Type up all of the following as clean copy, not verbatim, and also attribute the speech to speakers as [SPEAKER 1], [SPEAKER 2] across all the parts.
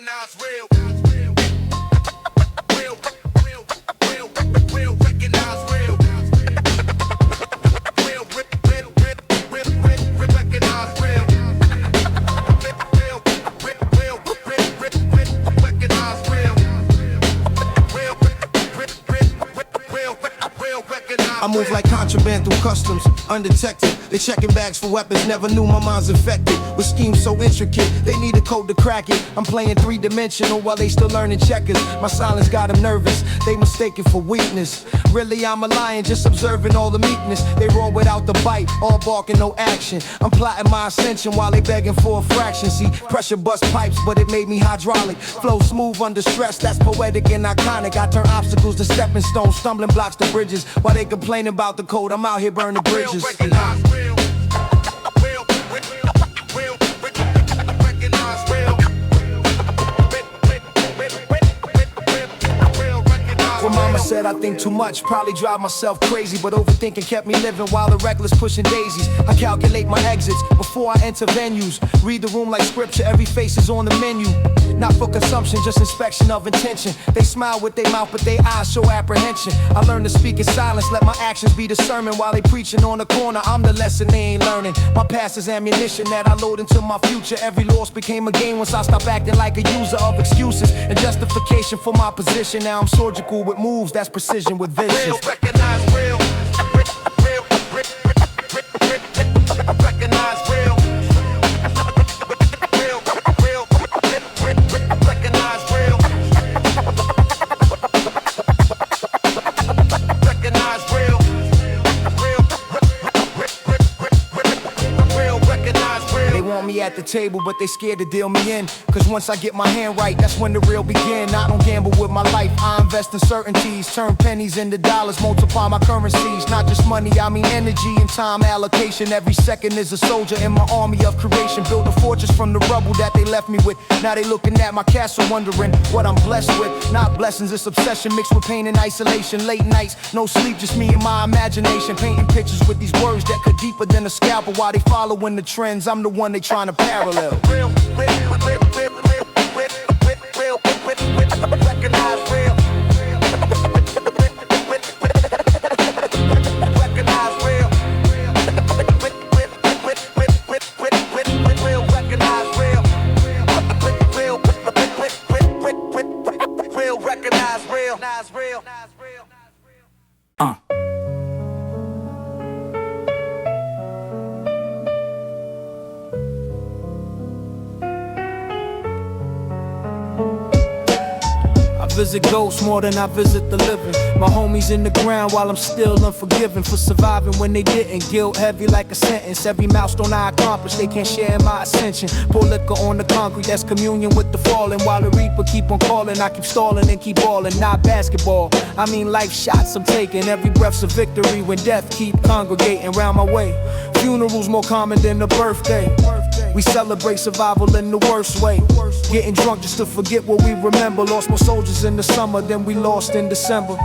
[SPEAKER 1] recognize real. Real, recognize real. Real, recognize real.
[SPEAKER 2] I move like contraband through customs, undetected. They checking bags for weapons, never knew my mind's infected with schemes so intricate. They need a code to crack it. I'm playing three-dimensional while they still learning checkers. My silence got them nervous, they mistake it for weakness. Really, I'm a lion, just observing all the meekness. They roll without the bite, all barking, no action. I'm plotting my ascension while they begging for a fraction. See, pressure bust pipes, but it made me hydraulic. Flow smooth under stress, that's poetic and iconic. I turn obstacles to stepping stones, stumbling blocks to bridges. While they complain about the code, I'm out here burning bridges.
[SPEAKER 1] Recognize real.
[SPEAKER 2] Well, mama said I think too much, probably drive myself crazy, but overthinking kept me living while the reckless pushing daisies. I calculate my exits before I enter venues. Read the room like scripture, every face is on the menu. Not for consumption, just inspection of intention. They smile with their mouth, but their eyes show apprehension. I learn to speak in silence, let my actions be the sermon. While they preaching on the corner, I'm the lesson they ain't learning. My past is ammunition that I load into my future. Every loss became a gain once I stopped acting like a user of excuses and justification for my position. Now I'm surgical with moves, that's precision with vision.
[SPEAKER 1] Real, recognize real. Recognize real.
[SPEAKER 2] Me at the table, but they scared to deal me in. Cause once I get my hand right, that's when the real begin. I don't gamble with my life, I invest in certainties. Turn pennies into dollars, multiply my currencies. Not just money, I mean energy and time allocation. Every second is a soldier in my army of creation. Build a fortress from the rubble that they left me with. Now they looking at my castle wondering what I'm blessed with. Not blessings, it's obsession mixed with pain and isolation. Late nights, no sleep, just me and my imagination. Painting pictures with these words that cut deeper than a scalpel. While they following the trends, I'm the one they trying to parallel.
[SPEAKER 1] Real, recognize real. Recognize real. Real, recognize real. Real, recognize real.
[SPEAKER 2] Visit ghosts more than I visit the living. My homies in the ground while I'm still unforgiven for surviving when they didn't. Guilt heavy like a sentence. Every milestone I accomplish, they can't share my ascension. Pour liquor on the concrete, that's communion with the fallen. While the reaper keep on calling, I keep stalling and keep balling. Not basketball, I mean life shots I'm taking. Every breath's a victory when death keep congregating round my way. Funerals more common than a birthday. We celebrate survival in the worst way. Getting drunk just to forget what we remember. Lost more soldiers in the summer than we lost in December.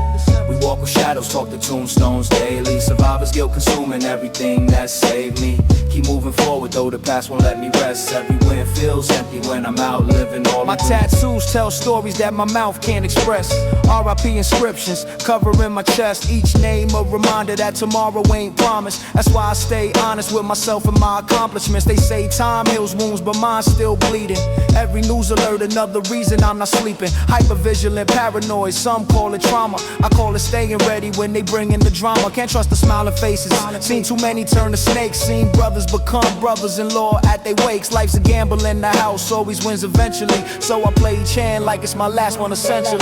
[SPEAKER 3] We walk with shadows, talk to tombstones daily. Survivor's guilt consuming everything that saved me. Keep moving forward though, the past won't let me rest. Every win feels empty when I'm out living all
[SPEAKER 2] my tattoos tell stories that my mouth can't express. R.I.P. inscriptions covering my chest. Each name a reminder that tomorrow ain't promised. That's why I stay honest with myself and my accomplishments. They say time heals wounds, but mine's still bleeding. Every news alert, another reason I'm not sleeping. Hypervigilant, paranoid, some call it trauma. I call it staying ready when they bring in the drama. Can't trust the smiling faces. Seen too many turn to snakes. Seen brothers become brothers-in-law at they wakes. Life's a gamble in the house, always wins eventually. So I play each hand like it's my last one essentially.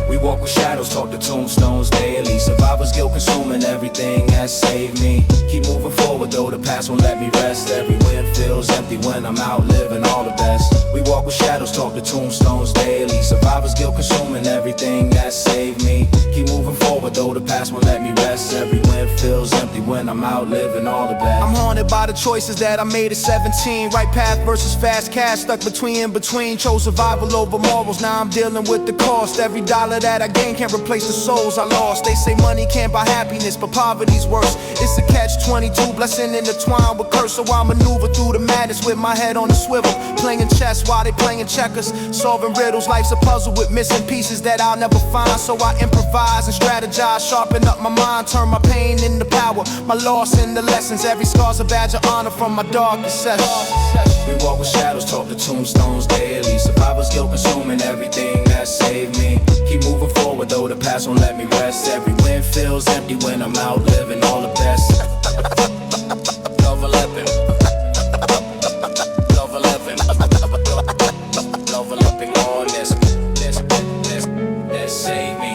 [SPEAKER 3] We walk with shadows, talk to tombstones daily. Survivor's guilt consuming everything that saved me. Keep moving forward though, the past won't let me rest. Every win feels empty when I'm out living all the best. We walk with shadows, talk to tombstones daily. Survivor's guilt consuming everything that saved me. Keep moving forward though, the past won't let me rest. Every win feels empty when I'm out living all the best.
[SPEAKER 2] I'm haunted by the choices that I made at 17. Right path versus fast cash, stuck between. Chose survival over morals, now I'm dealing with the cost. Every dollar that I gain can't replace the souls I lost. They say money can't buy happiness, but poverty's worse. It's a catch-22, blessing intertwined with curse. So I maneuver through the madness with my head on the swivel, playing chess while they playing checkers, solving riddles. Life's a puzzle with missing pieces that I'll never find. So I improvise and strategize, sharpen up my mind, turn my pain into power, my loss into lessons. Every scar's a badge of honor from my darkest sessions.
[SPEAKER 3] We walk with shadows, talk to tombstones daily. Survivor's guilt consuming everything that saved me. Keep moving forward though the past won't let me rest. Every win feels empty when I'm out living all the best. Love 11. Love 11. Love 11. All this save me.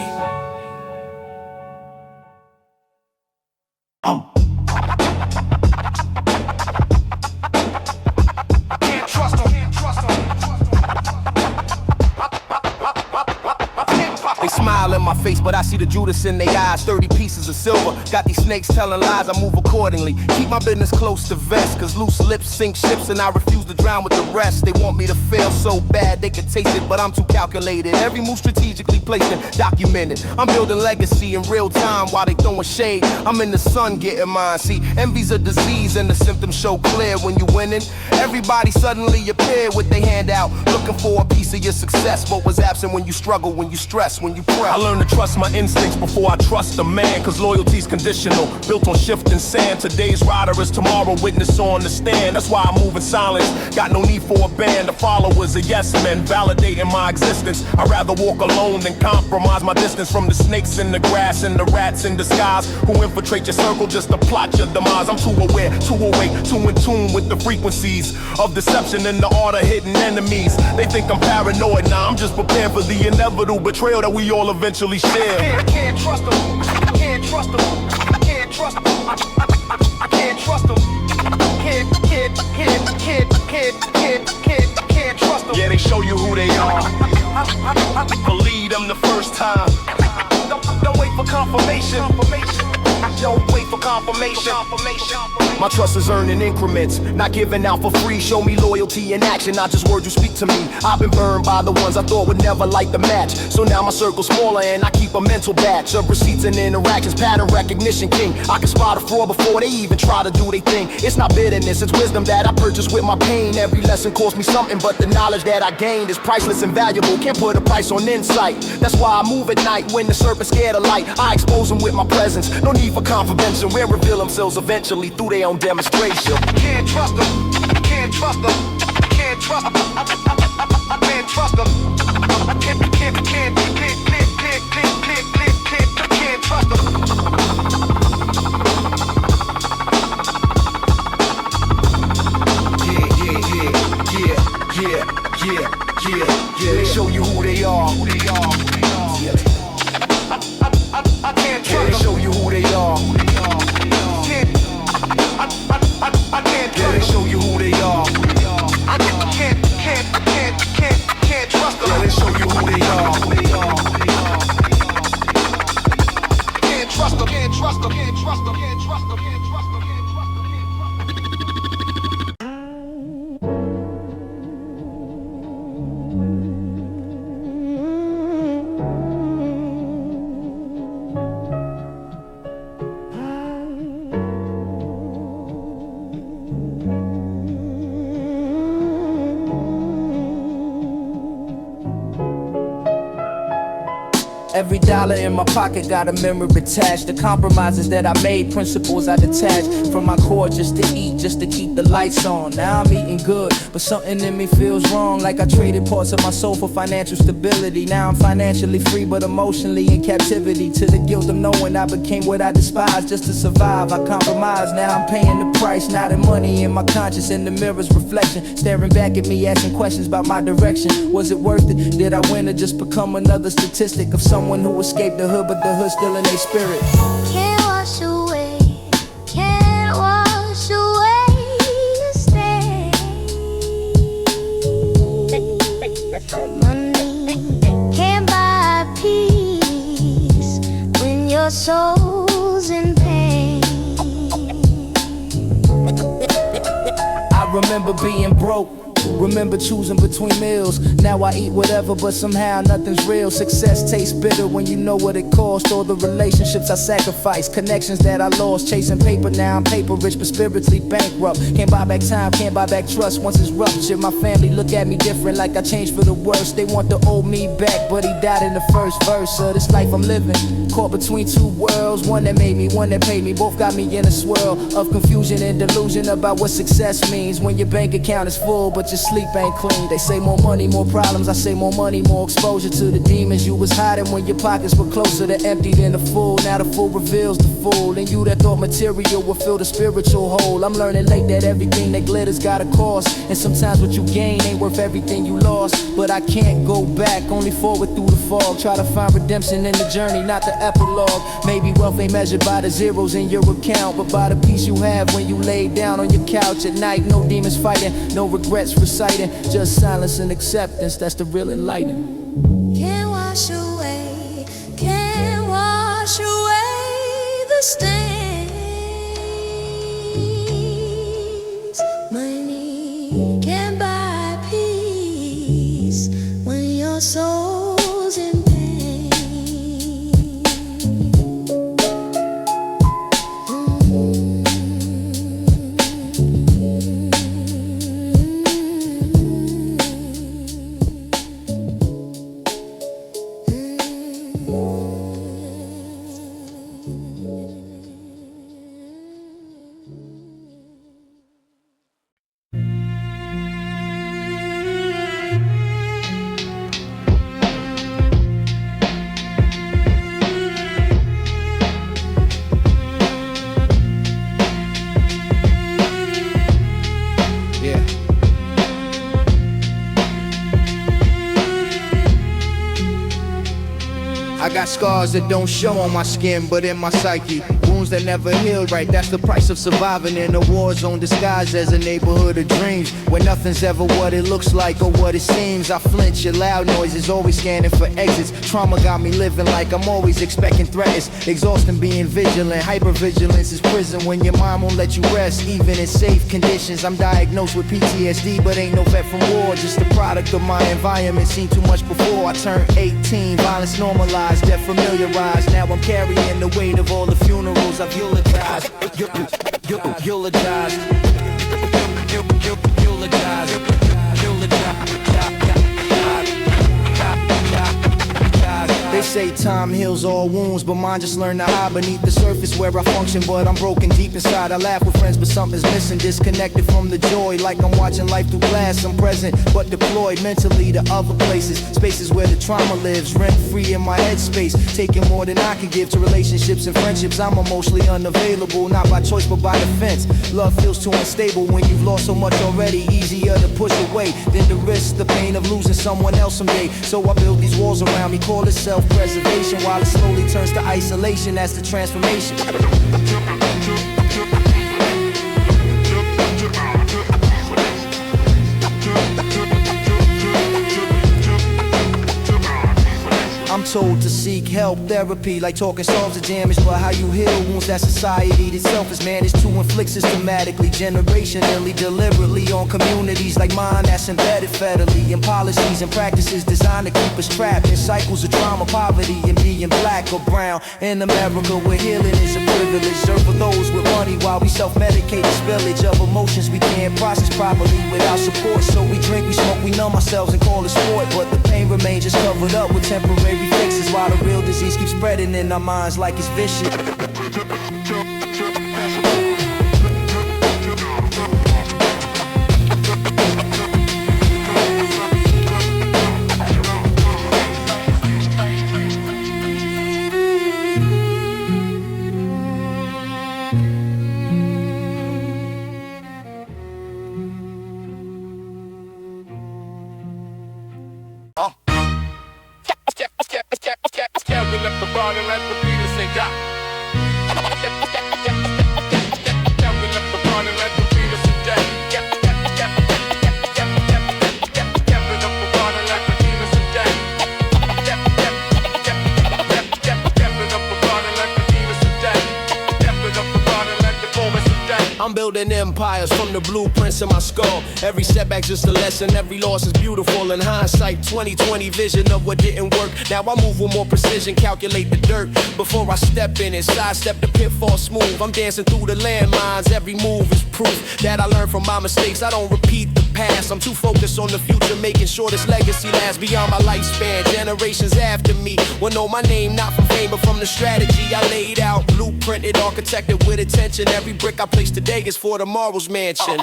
[SPEAKER 2] They smile in my face, but I see the Judas in their eyes. 30 pieces of silver, got these snakes telling lies. I move accordingly, keep my business close to vest, cause loose lips sink ships and I refuse to drown with the rest. They want me to fail so bad they could taste it, but I'm too calculated. Every move strategically placed and documented. I'm building legacy in real time while they throwing shade. I'm in the sun getting mine. See, envy's a disease and the symptoms show clear. When you winning, everybody suddenly appear with their hand out, looking for a piece of your success. What was absent when you struggle, when you stress, when you press.
[SPEAKER 4] I learned to trust my instincts before I trust a man, cause loyalty's conditional, built on shifting sand. Today's rider is tomorrow witness on the stand. That's why I move in silence, got no need for a band. The followers are yes men, validating my existence. I'd rather walk alone than compromise my distance from the snakes in the grass and the rats in disguise who infiltrate your circle just to plot your demise. I'm too aware, too awake, too in tune with the frequencies of deception and the art of hidden enemies. They think I'm paranoid, nah, I'm just prepared for the inevitable betrayal that we all eventually share.
[SPEAKER 2] I can't trust them, I can't trust them, I can't trust them, I can't trust them, can't trust them.
[SPEAKER 4] Yeah, they show you who they are, believe them the first time.
[SPEAKER 2] Don't wait for confirmation. Don't wait for confirmation. My trust is earned in increments, not given out for free. Show me loyalty in action, not just words you speak to me. I've been burned by the ones I thought would never light the match. So now my circle's smaller and I keep a mental batch of receipts and interactions. Pattern recognition king, I can spot a fraud before they even try to do their thing. It's not bitterness, it's wisdom that I purchased with my pain. Every lesson cost me something, but the knowledge that I gained is priceless and valuable. Can't put a price on insight. That's why I move at night when the serpent's scared of light. I expose them with my presence, no need for confidential. We'll reveal themselves eventually through their own demonstration. Can't trust them, can't trust them, can't trust them, I can't trust them, I can't trust them. Yeah, they show you who they are, I can't trust them. They show you who they are. I can't trust them. They show you who they are. I can't trust them. They show you who they are. Can't trust them. Can't trust them. Can't trust them. Can't trust them. Can't trust them. Can't trust them. Every dollar in my pocket got a memory attached. The compromises that I made, principles I detached from my core just to eat, just to keep the lights on. Now I'm eating good, but something in me feels wrong. Like I traded parts of my soul for financial stability. Now I'm financially free, but emotionally in captivity to the guilt of knowing I became what I despise just to survive. I compromise, now I'm paying the price. Now the money in my conscience in the mirror's reflection, staring back at me, asking questions about my direction. Was it worth it? Did I win or just become another statistic of someone who escaped the hood, but the hood still in their spirit?
[SPEAKER 5] Can't wash away, can't wash away the stain. Money can't buy peace when your soul's in pain.
[SPEAKER 2] remember being broke. Remember choosing between meals. Now I eat whatever, but somehow nothing's real. Success tastes bitter when you know what it cost. All the relationships I sacrificed, connections that I lost. Chasing paper, now I'm paper rich, but spiritually bankrupt. Can't buy back time, can't buy back trust once it's ruptured. My family look at me different, like I changed for the worse. They want the old me back, but he died in the first verse of this life I'm living. Caught between two worlds, one that made me, one that paid me. Both got me in a swirl of confusion and delusion about what success means. When your bank account is full, but your sleep ain't clean. They say more money, more problems. I say more money, more exposure to the demons you was hiding when your pockets were closer to empty than the full. Now the full reveals the fool. And you that thought material would fill the spiritual hole. I'm learning late that everything that glitters got a cost. And sometimes what you gain ain't worth everything you lost. But I can't go back, only forward through the fog. Try to find redemption in the journey, not the epilogue. Maybe wealth ain't measured by the zeros in your account, but by the peace you have when you lay down on your couch at night. No demons fighting, no regrets reciting, just silence and acceptance. That's the real enlightening.
[SPEAKER 5] Can't wash away, can't wash away the stains. Money can't buy peace when your soul's in pain.
[SPEAKER 2] I got scars that don't show on my skin, but in my psyche. Wounds that never healed right, that's the price of surviving in a war zone disguised as a neighborhood of dreams, where nothing's ever what it looks like or what it seems. I flinch at loud noises, always scanning for exits. Trauma got me living like I'm always expecting threats. Exhausting being vigilant, hypervigilance is prison when your mind won't let you rest, even in safe conditions. I'm diagnosed with PTSD, but ain't no vet from war, just the product of my environment. Seen too much before I turned 18, violence normalized, death familiarized. Now I'm carrying the weight of all the funerals I've eulogized. Eulogized. They say time heals all wounds, but mine just learned to hide beneath the surface where I function, but I'm broken deep inside. I laugh with friends, but something's missing, disconnected from the joy, like I'm watching life through glass. I'm present, but deployed mentally to other places, spaces where the trauma lives, rent-free in my headspace, taking more than I can give to relationships and friendships. I'm emotionally unavailable, not by choice, but by defense. Love feels too unstable when you've lost so much already, easier to push away than to risk the pain of losing someone else someday. So I build these walls around me, call it self-preservation, while it slowly turns to isolation as the transformation. I'm told to seek help, therapy, like talking solves the damage, but how you heal wounds that society itself is managed to inflict systematically, generationally, deliberately on communities like mine that's embedded federally in policies and practices designed to keep us trapped in cycles of trauma, poverty, and being black or brown. In America, where healing is a privilege, serve for those with money while we self-medicate the spillage of emotions we can't process properly without support. So we drink, we smoke, we numb ourselves and call it sport, but the pain remains just covered up with temporary fixes, while the real disease keeps spreading in our minds like it's vicious. building empires from the blueprints in my skull. Every setback's just a lesson, every loss is beautiful. In hindsight, 20/20 vision of what didn't work. Now I move with more precision, calculate the dirt before I step in it, sidestep the pitfall smooth. I'm dancing through the landmines, every move is proof that I learned from my mistakes. I don't repeat the past, I'm too focused on the future, making sure this legacy lasts beyond my lifespan. Generations after me will know my name, not from fame but from the strategy I laid out. Blueprinted, architected with attention. Every brick I place today is for tomorrow's mansion.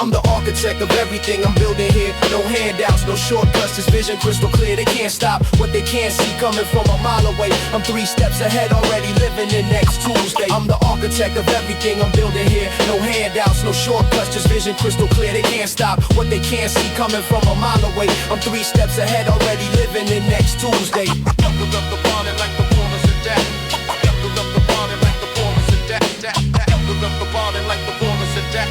[SPEAKER 2] I'm the architect of everything I'm building here. No handouts, no shortcuts, this vision crystal clear. They can't stop what they can't see coming from a mile away. I'm 3 steps ahead already, living in next Tuesday. I'm the architect of everything I'm building here. No handouts, no shortcuts, just vision crystal clear. They can't stop what they can't see coming from a mile away. I'm 3 steps ahead already, living in next Tuesday.
[SPEAKER 4] Build up the bond and like the warmers of death. Build up the bond and like the warmers of death. Build up the bond and like the warmers of death.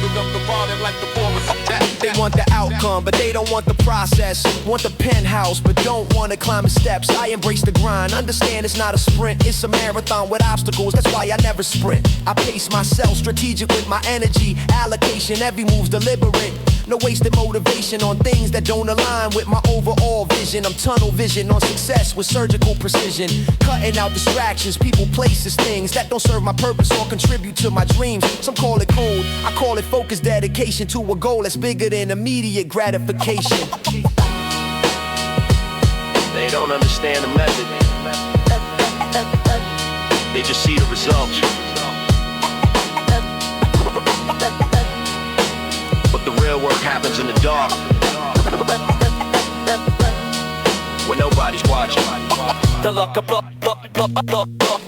[SPEAKER 4] Build up the bond and like the warmers of death.
[SPEAKER 2] They want the outcome, but they don't want the process. Want the penthouse, but don't want to climb the steps. I embrace the grind, understand it's not a sprint. It's a marathon with obstacles, that's why I never sprint. I pace myself, strategic with my energy allocation, every move's deliberate. No wasted motivation on things that don't align with my overall vision. I'm tunnel vision on success with surgical precision. Cutting out distractions, people, places, things that don't serve my purpose or contribute to my dreams. Some call it cold, I call it focused dedication to a goal that's bigger than immediate gratification.
[SPEAKER 6] They don't understand the method. They just see the results. But the real work happens in the dark, when nobody's watching.
[SPEAKER 2] The luck of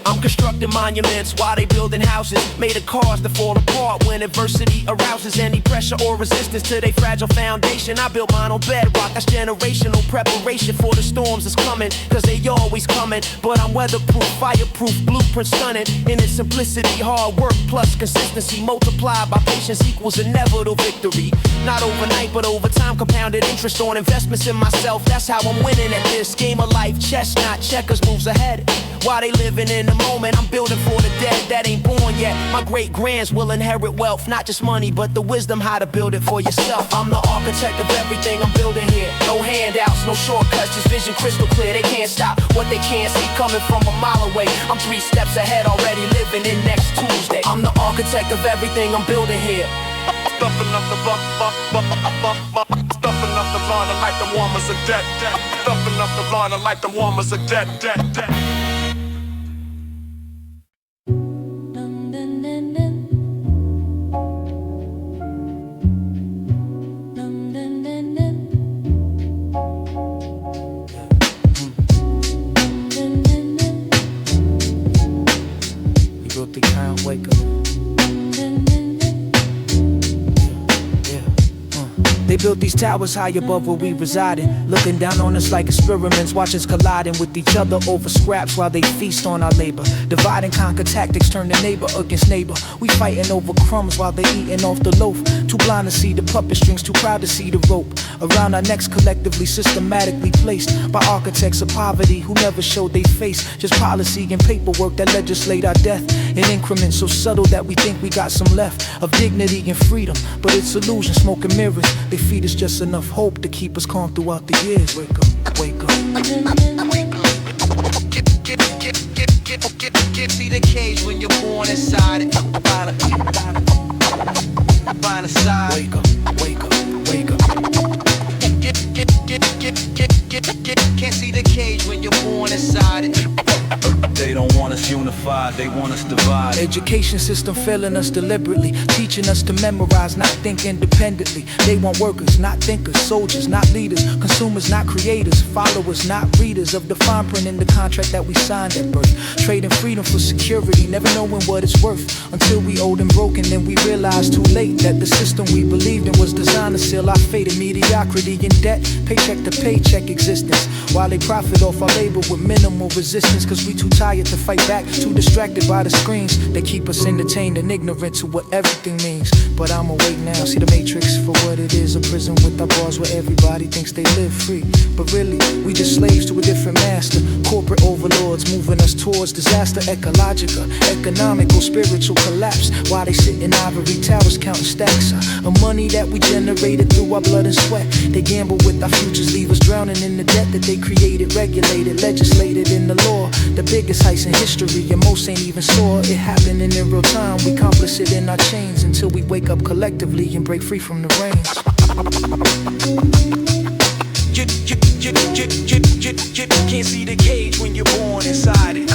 [SPEAKER 2] I'm constructing monuments while they building houses, made of cars that fall apart when adversity arouses any pressure or resistance to their fragile foundation. I built mine on bedrock, that's generational preparation for the storms that's coming, cause they always coming. But I'm weatherproof, fireproof, blueprint stunning in its simplicity. Hard work plus consistency multiplied by patience equals inevitable victory. Not overnight but over time, compounded interest on investments in myself. That's how I'm winning at this game of life. Chess not checkers, moves ahead while they living in the moment. I'm building for the dead that ain't born yet. My great grands will inherit wealth, not just money but the wisdom how to build it for yourself. I'm the architect of everything I'm building here. No handouts, no shortcuts, just vision crystal clear. They can't stop what they can't see coming from a mile away. I'm 3 steps ahead already, living in next Tuesday. I'm the architect of everything I'm building here.
[SPEAKER 4] Stuffing up the stuffing up the line like the warmers of death. Stuffing up the line like the warmers of death.
[SPEAKER 2] You wrote the count, wake up. They built these towers high above where we resided, looking down on us like experiments, watch us colliding with each other over scraps while they feast on our labor. Divide and conquer tactics turn the neighbor against neighbor. We fighting over crumbs while they eating off the loaf. Too blind to see the puppet strings, too proud to see the rope around our necks, collectively, systematically placed by architects of poverty who never showed they face. Just policy and paperwork that legislate our death in increments so subtle that we think we got some left of dignity and freedom, but it's illusion, smoke and mirrors. They feed us just enough hope to keep us calm throughout the years. Wake up, wake up. Get see the cage when you're born inside it. Find a side. Wake up, wake up, wake up. Can't see the cage when you're born inside it.
[SPEAKER 3] They don't want us unified, they want us divided.
[SPEAKER 2] Education system failing us deliberately, teaching us to memorize, not think independently. They want workers, not thinkers, soldiers, not leaders, consumers, not creators, followers, not readers of the fine print in the contract that we signed at birth. Trading freedom for security, never knowing what it's worth until we old and broken. Then we realize too late that the system we believed in was designed to seal our fate in mediocrity and debt, paycheck to paycheck existence, while they profit off our labor with minimal resistance. Cause cause we too tired to fight back, too distracted by the screens that keep us entertained and ignorant to what everything means. But I'm awake now, see the matrix for what it is, a prison with our bars where everybody thinks they live free. But really, we just slaves to a different master. Corporate overlords moving us towards disaster, ecological, economical, spiritual collapse. While they sit in ivory towers counting stacks of money that we generated through our blood and sweat. They gamble with our futures, leave us drowning in the debt that they created, regulated, legislated in the law. The biggest heist in history, and most ain't even saw it happening in real time. We complicit in our chains until we wake up collectively and break free from the reins.
[SPEAKER 7] Can't see the cage when you're born inside it.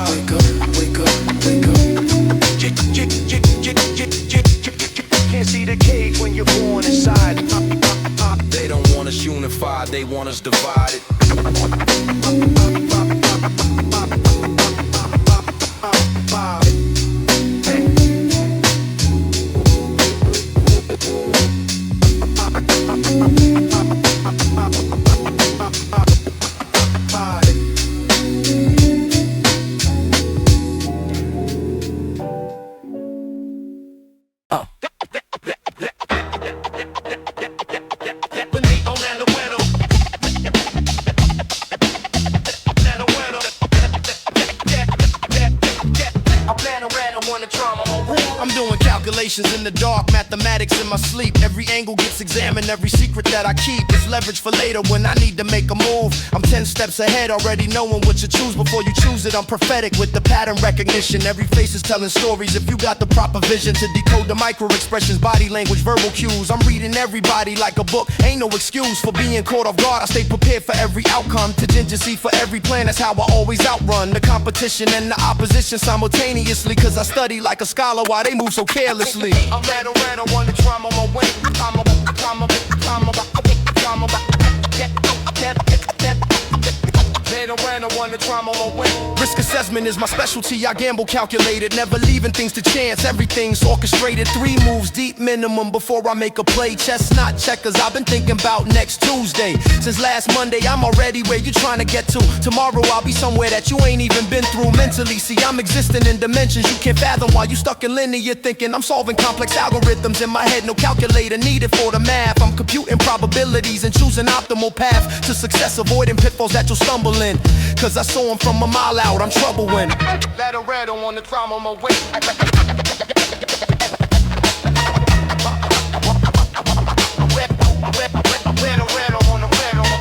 [SPEAKER 2] Wake up, wake up, wake up.
[SPEAKER 7] Can't see the cage when you're born inside it.
[SPEAKER 3] They don't want us unified, they want us divided.
[SPEAKER 8] In the dark, mathematics in my sleep. Every angle gets examined, every secret that I keep is leverage for later when I need to make a move. I'm 10 steps ahead, already knowing what you choose before you choose it. I'm prophetic with the pattern recognition. Every face is telling stories if you got the proper vision to decode the micro expressions, body language, verbal cues. I'm reading everybody like a book, ain't no excuse for being caught off guard. I stay prepared for every outcome, contingency for every plan. That's how I always outrun the competition and the opposition simultaneously, cause I study like a scholar while they move so carelessly.
[SPEAKER 7] I'm random, on the drum on my way.
[SPEAKER 8] Risk assessment is my specialty, I gamble calculated, never leaving things to chance, everything's orchestrated. 3 moves deep minimum before I make a play. Chess not checkers, I've been thinking about next Tuesday. Since last Monday, I'm already where you trying to get to. Tomorrow I'll be somewhere that you ain't even been through mentally. See, I'm existing in dimensions you can't fathom while you stuck in linear thinking. I'm solving complex algorithms in my head, no calculator needed for the math. I'm computing probabilities and choosing optimal path to success, avoiding pitfalls that you'll stumble in. Cause I saw him from a mile out, I'm troubling.
[SPEAKER 7] Let a red on the drum on my way.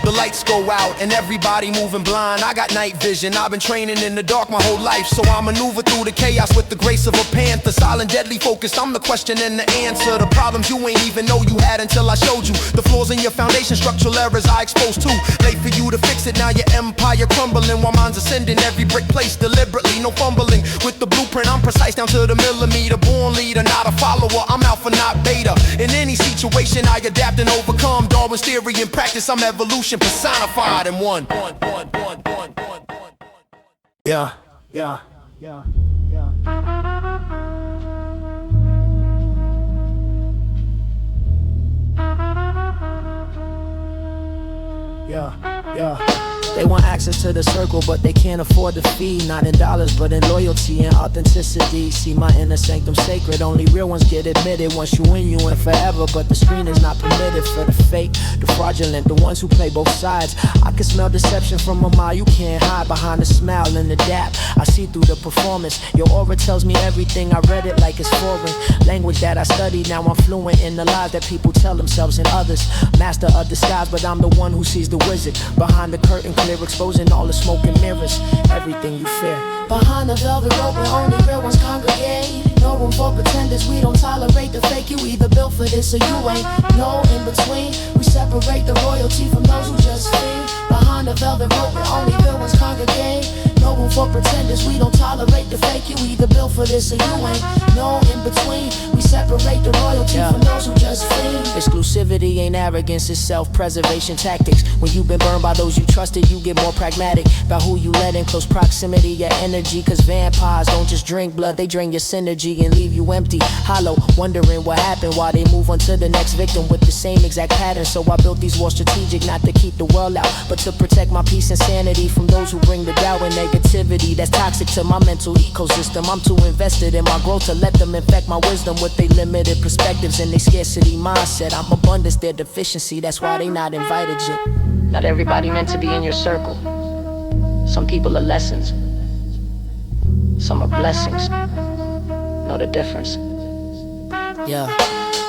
[SPEAKER 8] The lights go out and everybody moving blind. I got night vision, I've been training in the dark my whole life, so I maneuver through the chaos with the grace of a panther. Silent, deadly focused, I'm the question and the answer. The problems you ain't even know you had until I showed you. The flaws in your foundation, structural errors I exposed too. Late for you to fix it, now your empire crumbling while mine's ascending. Every brick placed deliberately, no fumbling. With the blueprint, I'm precise down to the millimeter. Born leader, not a follower, I'm alpha, not beta. In any situation I adapt and overcome. Darwin's theory in practice, I'm evolution personified in one.
[SPEAKER 2] Yeah. They want access to the circle, but they can't afford the fee. Not in dollars, but in loyalty and authenticity. See my inner sanctum sacred, only real ones get admitted. Once you win, you win forever, but the screen is not permitted for the fake, the fraudulent, the ones who play both sides. I can smell deception from a mile, you can't hide behind the smile and the dap. I see through the performance, your aura tells me everything. I read it like it's foreign language that I study. Now I'm fluent in the lies that people tell themselves and others. Master of disguise, but I'm the one who sees the wizard behind the curtain, clear, exposing all the smoke and mirrors, everything you fear.
[SPEAKER 5] Behind the velvet rope where only real ones congregate. No room for pretenders, we don't tolerate the fake. You either built for this or you ain't. No in between, we separate the royalty from those who just flee. Behind the velvet rope where only real ones congregate. No room for pretenders, we don't tolerate the fake. You either built for this or you ain't. No in between, we separate the royalty from those who just flee.
[SPEAKER 9] Exclusivity ain't arrogance, it's self-preservation tactics. When you've been burned by those you trusted, you get more pragmatic about who you let in close proximity, your energy. Cause vampires don't just drink blood, they drain your synergy and leave you empty, hollow, wondering what happened while they move on to the next victim with the same exact pattern. So I built these walls strategic, not to keep the world out, but to protect my peace and sanity from those who bring the doubt and negativity that's toxic to my mental ecosystem. I'm too invested in my growth to let them infect my wisdom with their limited perspectives and their scarcity mindset. I'm abundance, their deficiency, that's why they not invited yet. Not everybody meant to be in your circle. Some people are lessons, some are blessings. Know the difference? Yeah.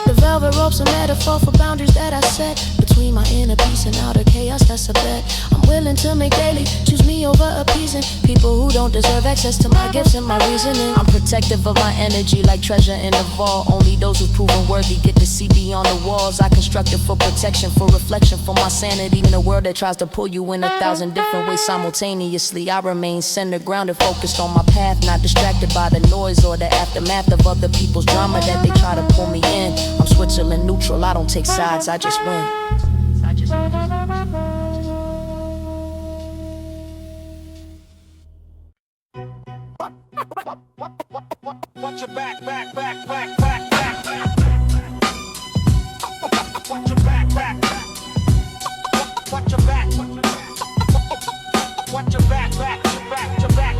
[SPEAKER 5] The velvet rope's a metaphor for boundaries that I set between my inner peace and outer chaos, that's a bet. I'm willing to make daily, choose me over appeasing people who don't deserve access to my gifts and my reasoning.
[SPEAKER 9] I'm protective of my energy like treasure in a vault. Only those who've proven worthy get to see beyond the walls. I constructed for protection, for reflection, for my sanity. In a world that tries to pull you in 1,000 different ways simultaneously, I remain centered, grounded, focused on my path, not distracted by the noise or the aftermath of other people's drama that they try to pull me in. I'm Switzerland neutral, I don't take sides, I just win.
[SPEAKER 7] Watch your back, back, back, back, back, back. Watch your back, back. Watch your back. Watch your back, back, back, your back.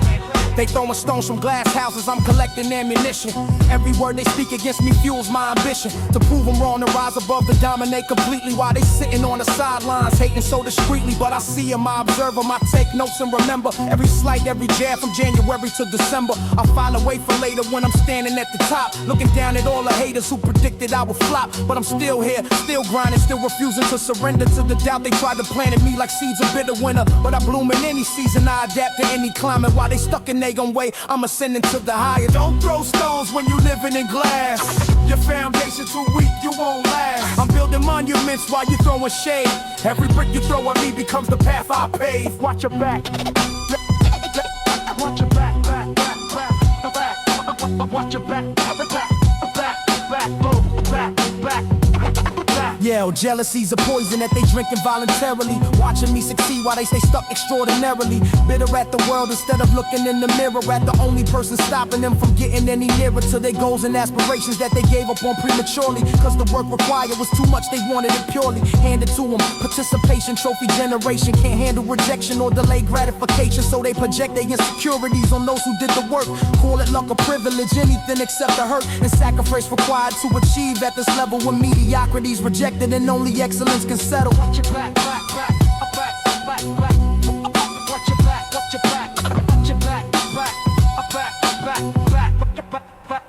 [SPEAKER 2] They throwing stones from glass houses, I'm collecting ammunition. Every word they speak against me fuels my ambition to prove them wrong and rise above to dominate completely while they sitting on the sidelines hating so discreetly. But I see them, I observe them, I take notes and remember every slight, every jab from January to December. I find a way for later when I'm standing at the top, looking down at all the haters who predicted I would flop. But I'm still here, still grinding, still refusing to surrender to the doubt they tried to plant in me like seeds of bitter winter. But I bloom in any season, I adapt to any climate. While they stuck in their own way, I'm ascending to the higher. Don't throw stones when you living in glass. Your foundation too weak, you won't last. I'm building monuments while you throwing shade. Every brick you throw at me becomes the path I pave. Watch your back. Watch your back, back, back, back, back. Watch your back, back, back, back, back, back. Yeah, jealousy's a poison that they drink involuntarily. Watching me succeed while they stay stuck extraordinarily. Bitter at the world instead of looking in the mirror at the only person stopping them from getting any nearer to their goals and aspirations that they gave up on prematurely. Cause the work required was too much, they wanted it purely handed to them. Participation, trophy generation, can't handle rejection or delayed gratification. So they project their insecurities on those who did the work. Call it luck or privilege, anything except the hurt and sacrifice required to achieve at this level when mediocrity's rejected and only excellence can settle. Watch your back, back, back, back, back, back. Watch your back, watch your back, watch your back, back, back, back, back,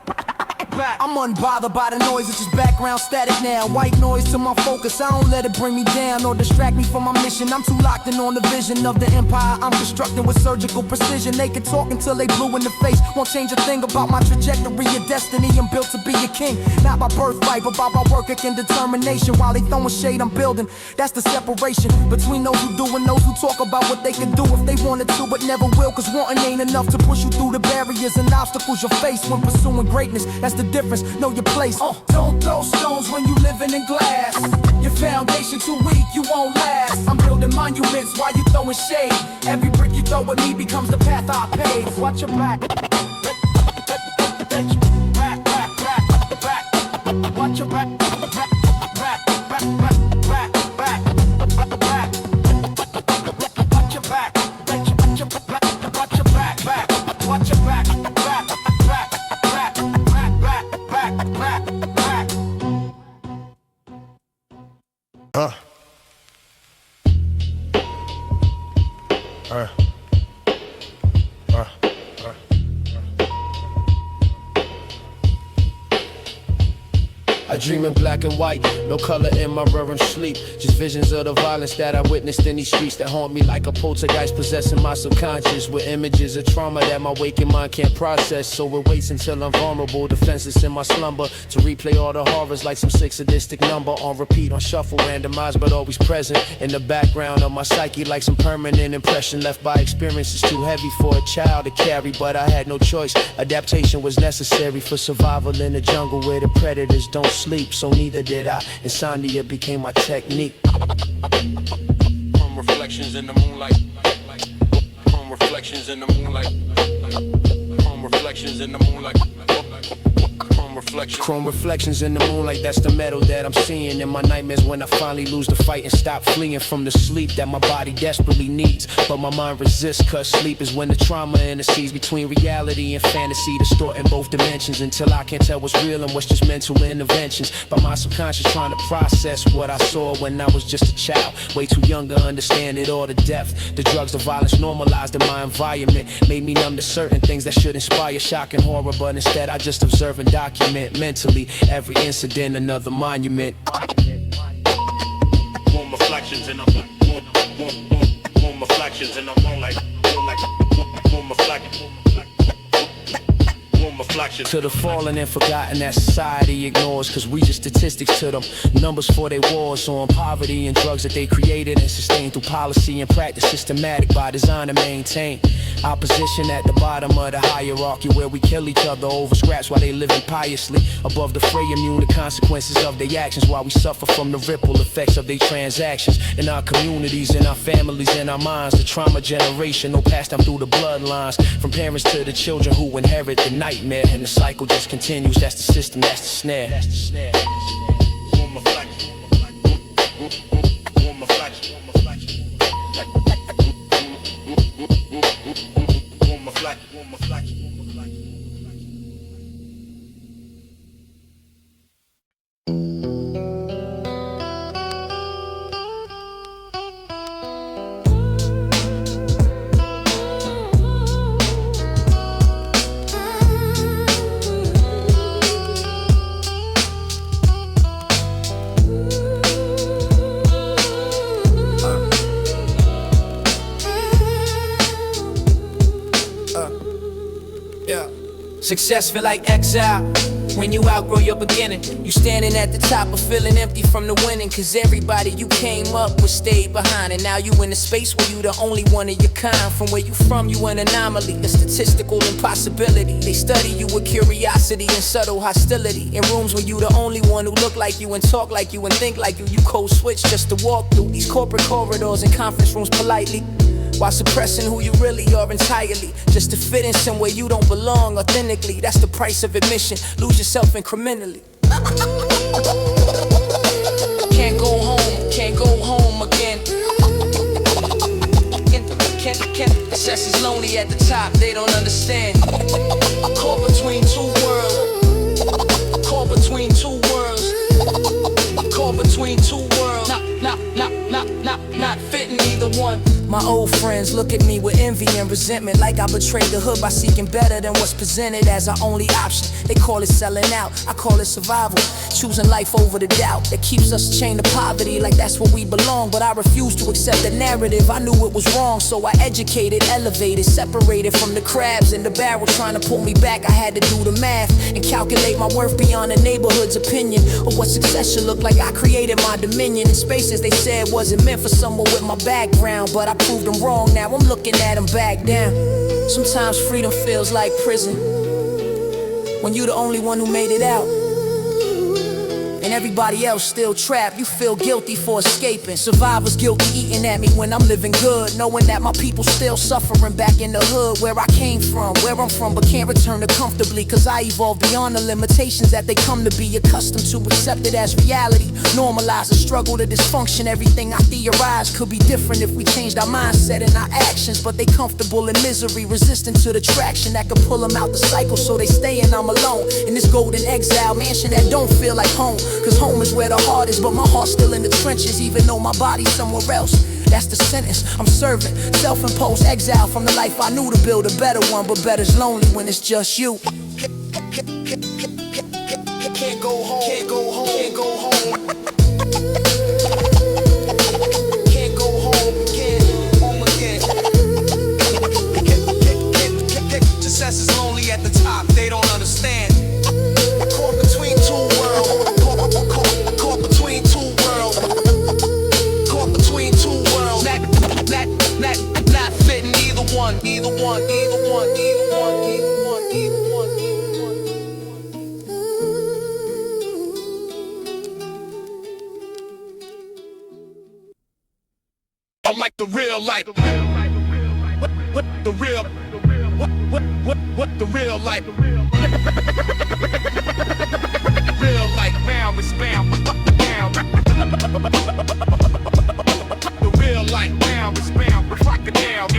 [SPEAKER 2] back. I'm unbothered by the noise, it's just background static now. White noise to my focus, I don't let it bring me down or distract me from my mission. I'm too locked in on the vision of the empire I'm constructing with surgical precision. They can talk until they blue in the face, won't change a thing about my trajectory of destiny. I'm built to be a king, not by birthright, but by my work and determination. While they throwing shade, I'm building. That's the separation between those who do and those who talk about what they can do if they wanted to, but never will. Cause wanting ain't enough to push you through the barriers and obstacles you face when pursuing greatness. That's the difference, know your place. Don't throw stones when you living in glass. Your foundation too weak, you won't last. I'm building monuments while you throwing shade. Every brick you throw at me becomes the path I pave. Watch your back. Back, back, back, back. Watch your back. Back, back, back, back, back, back. Watch your back. Watch your back. Watch your back. Back. Watch your back. Back, back, back, back, back, back, back.
[SPEAKER 8] I dream in black and white, no color in my REM sleep. Just visions of the violence that I witnessed in these streets that haunt me like a poltergeist possessing my subconscious with images of trauma that my waking mind can't process. So it waits until I'm vulnerable, defenseless in my slumber, to replay all the horrors like some sick sadistic number on repeat, on shuffle, randomized but always present in the background of my psyche like some permanent impression left by experiences too heavy for a child to carry. But I had no choice, adaptation was necessary for survival in the jungle where the predators don't sleep. So neither did I, insomnia became my technique. From reflections in the moonlight, from reflections in the moonlight, from reflections in the moonlight, chrome reflections in the moonlight, that's the metal that I'm seeing in my nightmares when I finally lose the fight and stop fleeing from the sleep that my body desperately needs. But my mind resists, cause sleep is when the trauma intercedes between reality and fantasy, distorting both dimensions until I can't tell what's real and what's just mental interventions by my subconscious trying to process what I saw when I was just a child, way too young to understand it all to depth. The drugs, the violence normalized in my environment, made me numb to certain things that should inspire shock and horror, but instead I just observe and document mentally every incident, another monument. Warm reflections in the warm reflections in the moonlight, warm reflections. To the fallen and forgotten that society ignores, cause we just statistics to them, numbers for their wars on poverty and drugs that they created and sustained through policy and practice, systematic by design to maintain opposition at the bottom of the hierarchy, where we kill each other over scraps while they living piously above the fray, immune to consequences of their actions, while we suffer from the ripple effects of their transactions in our communities, in our families, in our minds. The trauma generational passed down through the bloodlines, from parents to the children who inherit the nightmare, and the cycle just continues. That's the system, that's the snare. That's the snare. Warm reflection. Warm reflection. Warm reflection. Warm reflection.
[SPEAKER 9] Success feel like exile when you outgrow your beginning. You standing at the top but feeling empty from the winning, cause everybody you came up with stayed behind, and now you in a space where you the only one of your kind. From where you from, you an anomaly, a statistical impossibility. They study you with curiosity and subtle hostility. In rooms where you the only one who look like you and talk like you and think like you, you code switch just to walk through these corporate corridors and conference rooms politely, while suppressing who you really are entirely, just to fit in somewhere you don't belong authentically. That's the price of admission, lose yourself incrementally. Can't go home again. Success is lonely at the top, they don't understand. Caught between two worlds. Caught between two worlds. Caught between two worlds. Not fitting either one. My old friends look at me with envy and resentment, like I betrayed the hood by seeking better than what's presented as our only option. They call it selling out, I call it survival. Choosing life over the doubt that keeps us chained to poverty, like that's where we belong. But I refuse to accept the narrative, I knew it was wrong. So I educated, elevated, separated from the crabs in the barrel trying to pull me back. I had to do the math and calculate my worth beyond the neighborhood's opinion of what success should look like. I created my dominion in spaces they said wasn't meant for someone with my background, but I proved them wrong. Now I'm looking at them back down. Sometimes freedom feels like prison when you the only one who made it out, and everybody else still trapped. You feel guilty for escaping. Survivor's guilty eating at me when I'm living good, knowing that my people still suffering back in the hood where I came from, where I'm from, but can't return to comfortably, cause I evolved beyond the limitations that they come to be accustomed to, accept it as reality, normalize the struggle to dysfunction. Everything I theorize could be different if we changed our mindset and our actions, but they comfortable in misery, resistant to the traction that could pull them out the cycle, so they stay and I'm alone in this golden exile mansion that don't feel like home. Cause home is where the heart is, but my heart's still in the trenches, even though my body's somewhere else. That's the sentence I'm serving, self-imposed exile from the life I knew to build a better one. But better's lonely when it's just you.
[SPEAKER 8] can't go home, can't go home, can't go home. Can't go home, can't home again. Success is lonely at the top, they don't understand. Caught between two worlds, caught between two worlds, caught between two worlds. Not fitting either one, either one, either one, either one, either one, either one, either one.
[SPEAKER 4] I'm like the real life. What the real? What the real life? Real life now is bound. Down. The real life now is bound. Rock it down.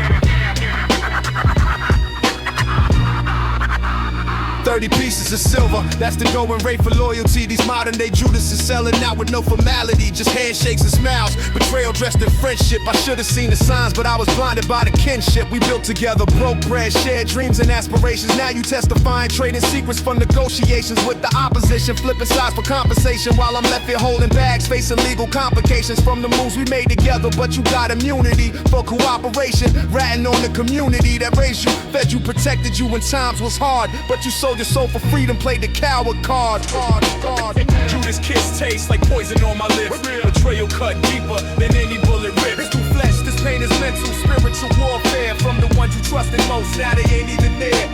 [SPEAKER 8] 30 pieces of silver, that's the going rate for loyalty. These modern day Judas is selling out with no formality, just handshakes and smiles. Betrayal dressed in friendship. I should have seen the signs, but I was blinded by the kinship. We built together, broke bread, shared dreams and aspirations. Now you testifying, trading secrets from negotiations with the opposition, flipping sides for compensation while I'm left here holding bags, facing legal complications from the moves we made together. But you got immunity for cooperation, ratting on the community that raised you, fed you, protected you when times was hard. But you sold your soul for freedom, played the coward card.
[SPEAKER 4] Judas kiss tastes like poison on my lips. Betrayal cut deeper than any bullet rip.
[SPEAKER 8] It's too flesh, this pain is mental, spiritual warfare from the ones you trusted most. Now they ain't even there.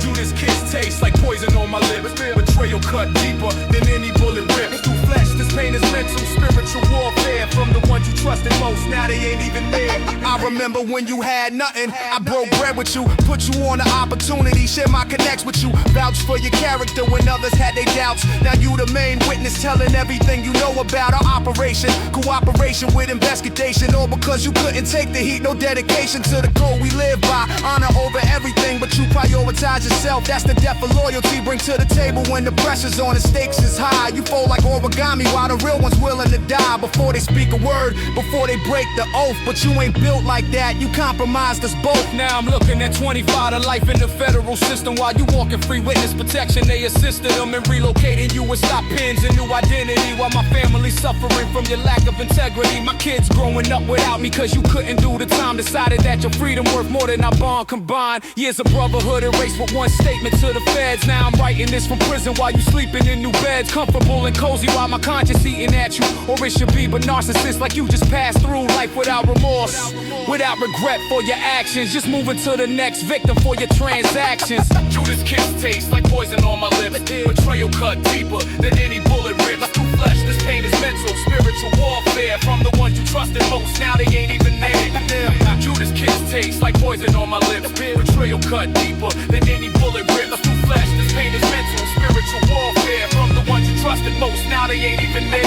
[SPEAKER 4] Judas kiss tastes like poison on my lips. Betrayal cut deeper than any bullet rip.
[SPEAKER 8] It's too flesh, this pain is mental, spiritual warfare from the ones you trusted most. Now they ain't even there. I remember when you had nothing. I broke bread with you, put you on the opportunity, share my connects with you, vouch for your character when others had their doubts. Now you the main witness, telling everything you know about our operation. Cooperation with investigation, all because you couldn't take the heat. No dedication to the code we live by. Honor over everything, but you prioritize yourself. That's the depth of loyalty bring to the table when the pressure's on, the stakes is high. You fold like origami while the real ones willing to die before they speak a word, before they break the oath. But you ain't built like that, you compromised us both.
[SPEAKER 10] Now I'm looking at 25 to life in the federal system while you walking free witness protection. They assisted them in relocating you with stop pins and new identity while my family's suffering from your lack of integrity. My kids growing up without me cause you couldn't do the time. Decided that your freedom worth more than our bond combined. Years of brotherhood erased with one statement to the feds. Now I'm writing this from prison while you sleeping in new beds, comfortable and cozy while my conscience eating at you. Or it should be, but narcissists like you just pass through life without remorse, without regret for your actions, just moving to the next victim for your transactions.
[SPEAKER 4] Judas kiss tastes like poison on my lips. Betrayal cut deeper than any bullet rip. Through flesh, this pain is mental, spiritual warfare from the ones you trusted most. Now they ain't even there. Judas kiss tastes like poison on my lips. Betrayal cut deeper than any bullet rip. Through flesh, this pain is mental, spiritual warfare from the ones you trusted most. Now they ain't even there.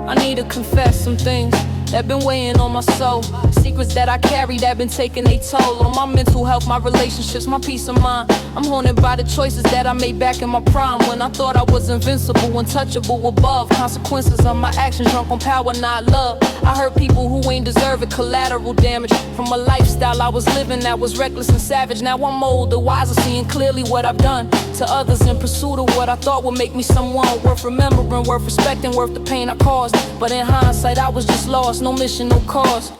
[SPEAKER 11] I need to confess some things that been weighing on my soul. Secrets that I carry that been taking a toll on my mental health, my relationships, my peace of mind. I'm haunted by the choices that I made back in my prime, when I thought I was invincible, untouchable above consequences of my actions, drunk on power, not love. I hurt people who ain't deserve it, collateral damage from a lifestyle I was living that was reckless and savage. Now I'm older, wiser, seeing clearly what I've done to others in pursuit of what I thought would make me someone worth remembering, worth respecting, worth the pain I caused. But in hindsight I was just lost, no mission, no cause.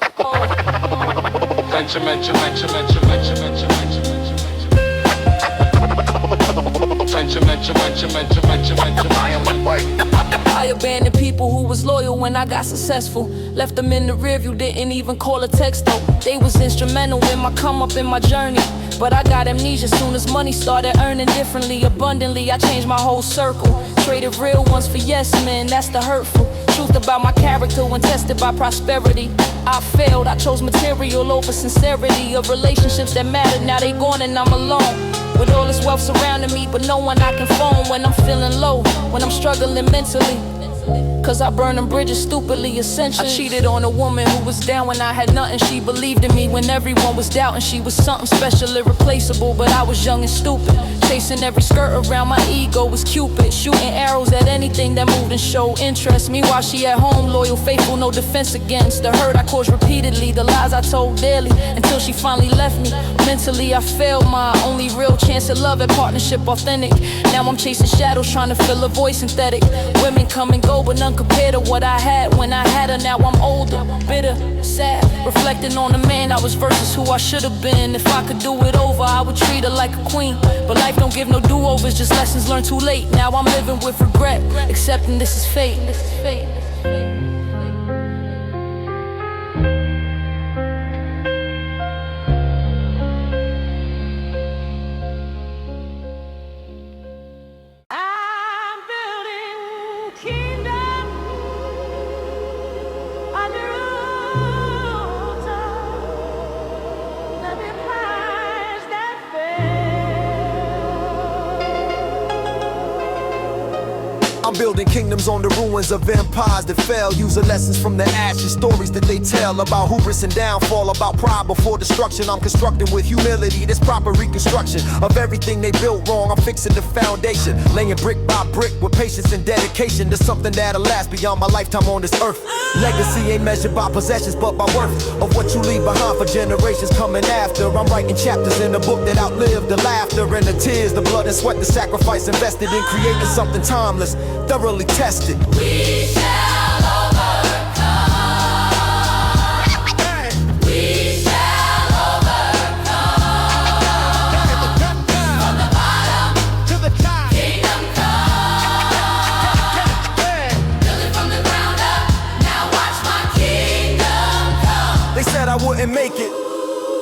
[SPEAKER 11] I abandoned people who was loyal when I got successful. Left them in the rearview, didn't even call a text though. They was instrumental in my come up in my journey. But I got amnesia soon as money started earning differently, abundantly. I changed my whole circle, traded real ones for yes men, that's the hurtful. truth about my character when tested by prosperity. I failed, I chose material over sincerity. Of relationships that matter, now they gone and I'm alone. With all this wealth surrounding me, but no one I can phone when I'm feeling low, when I'm struggling mentally. Cause I burn them bridges stupidly, essentially. I cheated on a woman who was down when I had nothing. She believed in me when everyone was doubting. She was something special, irreplaceable, but I was young and stupid. Chasing every skirt around, my ego was Cupid. Shooting arrows at anything that moved and showed interest. Meanwhile she at home, loyal, faithful, no defense against the hurt I caused repeatedly, the lies I told daily, until she finally left me. Mentally I failed, my only real chance at love, at partnership authentic. Now I'm chasing shadows, trying to fill a void synthetic. Women come and go, but none compared to what I had when I had her. Now I'm older, bitter, sad, reflecting on the man I was versus who I should have been. If I could do it over, I would treat her like a queen. But life don't give no do-overs, just lessons learned too late. Now I'm living with regret, accepting this is fate. This is fate.
[SPEAKER 8] I'm building kingdoms on the ruins of empires that fell, using lessons from the ashes, stories that they tell about hubris and downfall, about pride before destruction. I'm constructing with humility this proper reconstruction of everything they built wrong. I'm fixing the foundation, laying brick by brick with patience and dedication to something that'll last beyond my lifetime on this earth. Legacy ain't measured by possessions but by worth of what you leave behind for generations coming after. I'm writing chapters in a book that outlived the laughter and the tears, the blood and sweat, the sacrifice invested in creating something timeless, thoroughly tested.
[SPEAKER 5] We shall overcome. We shall overcome. From the bottom to the top, kingdom come. Build it from the ground up. Now watch my kingdom come.
[SPEAKER 8] They said I wouldn't make it,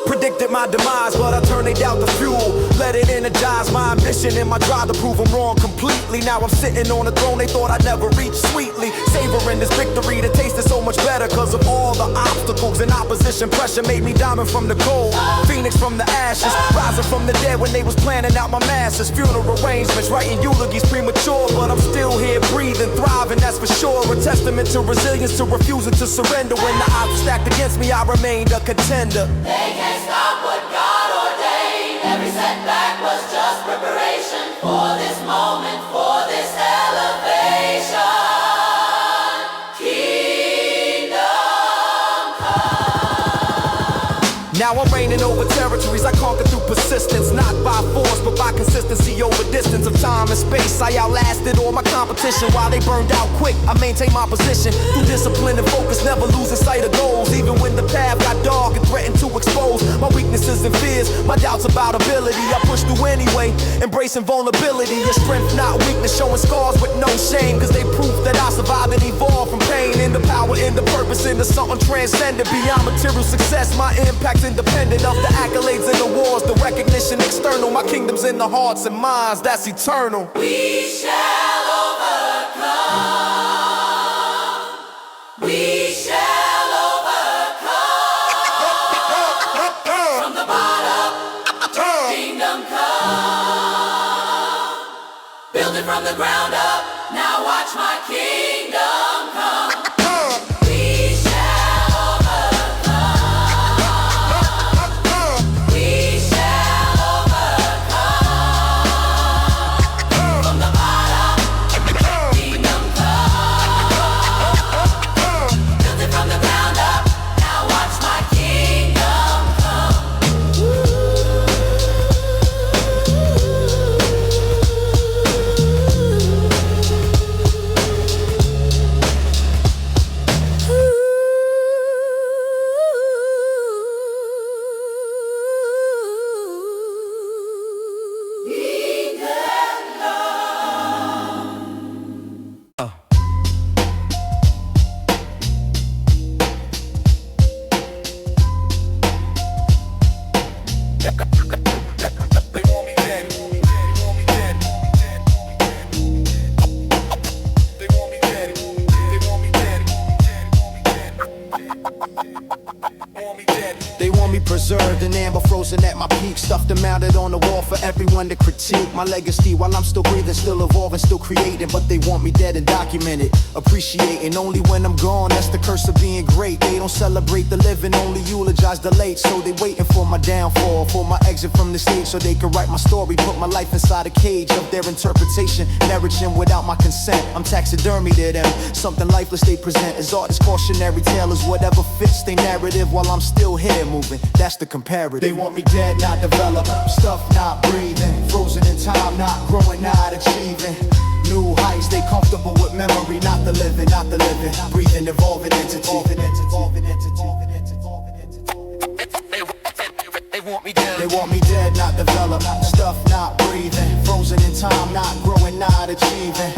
[SPEAKER 8] predicted my demise, but I turned it out the fuel. Let it energize my ambition and my drive to prove them wrong completely. Now I'm sitting on a throne they thought I'd never reach sweetly. Savoring this victory, the taste is so much better cause of all the obstacles and opposition. Pressure made me diamond from the cold, phoenix from the ashes, rising from the dead when they was planning out my masses. Funeral arrangements, writing eulogies premature, but I'm still here breathing, thriving, that's for sure. A testament to resilience, to refusing to surrender. When the odds were stacked against me, I remained a contender.
[SPEAKER 5] They can't stop what God ordained. Every setback was just preparation for this moment, for this elevation. Kingdom come.
[SPEAKER 8] Now I'm reigning over territories I conquer through persistence, not by force but by consistency over distance of time and space. I outlasted all my competition while they burned out quick. I maintain my position through discipline and focus, never losing sight of goals. Even when the path got dark and threatened to expose my weaknesses and fears, my doubts about ability, I push through anyway, embracing vulnerability. A strength, not weakness, showing scars with no shame, cause they proof that I survived and evolved from pain into power, into purpose, into something transcendent beyond material success. My impact's independent of the accolades and awards, the recognition external. My kingdom's in the hearts and minds, that's eternal.
[SPEAKER 5] We shall overcome. We shall overcome. From the bottom, kingdom come. Build it from the ground up. Now watch my kingdom come. We shall overcome. We shall overcome. From the bottom, kingdom come. Build it from the ground up. Now watch my kingdom come.
[SPEAKER 2] frozen at my peak, stuffed and mounted on the wall for everyone to critique. My legacy while I'm still breathing, still evolving, still creating. But they want me dead and documented, appreciating only when I'm gone. That's the curse of being great. They don't celebrate the living, only eulogize the late. So they waiting for my downfall, for my exit from the stage, so they can write my story, put my life inside a cage of their interpretation, narration without my consent. I'm taxidermy to them, something lifeless they present as art. This cautionary tale is whatever fits their narrative while I'm still here moving. That's the comparative. They want me dead, not developed, stuff not breathing, frozen in time, not growing, not achieving new heights. They comfortable with memory, not the living, breathing, evolving entity. They want me dead. They want me dead, not developed, stuff not breathing, frozen in time, not growing, not achieving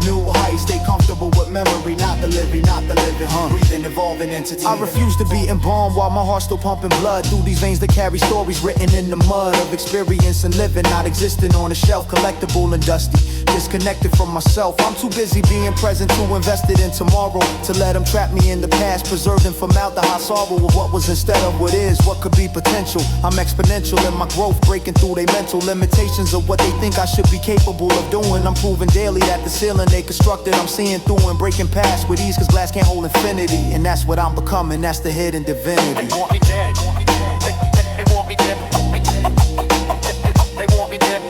[SPEAKER 2] new heights. They comfortable with memory, not the living, breathing, evolving entity. I refuse to be embalmed while my heart's still pumping blood through these veins that carry stories written in the mud of experience and living, not existing on a shelf, collectible and dusty, disconnected from myself. I'm too busy being present to invested in tomorrow, to let them trap me in the past, preserved in formaldehyde sorrow of what was instead of what is, what could be potential. I'm exponential in my growth, breaking through their mental limitations of what they think I should be capable of doing. I'm proving daily that the ceiling they constructed, I'm seeing through and breaking past with ease, cause glass can't hold infinity. And that's what I'm becoming, that's the hidden divinity. They want me dead, they want me dead, they want me dead, they want me dead,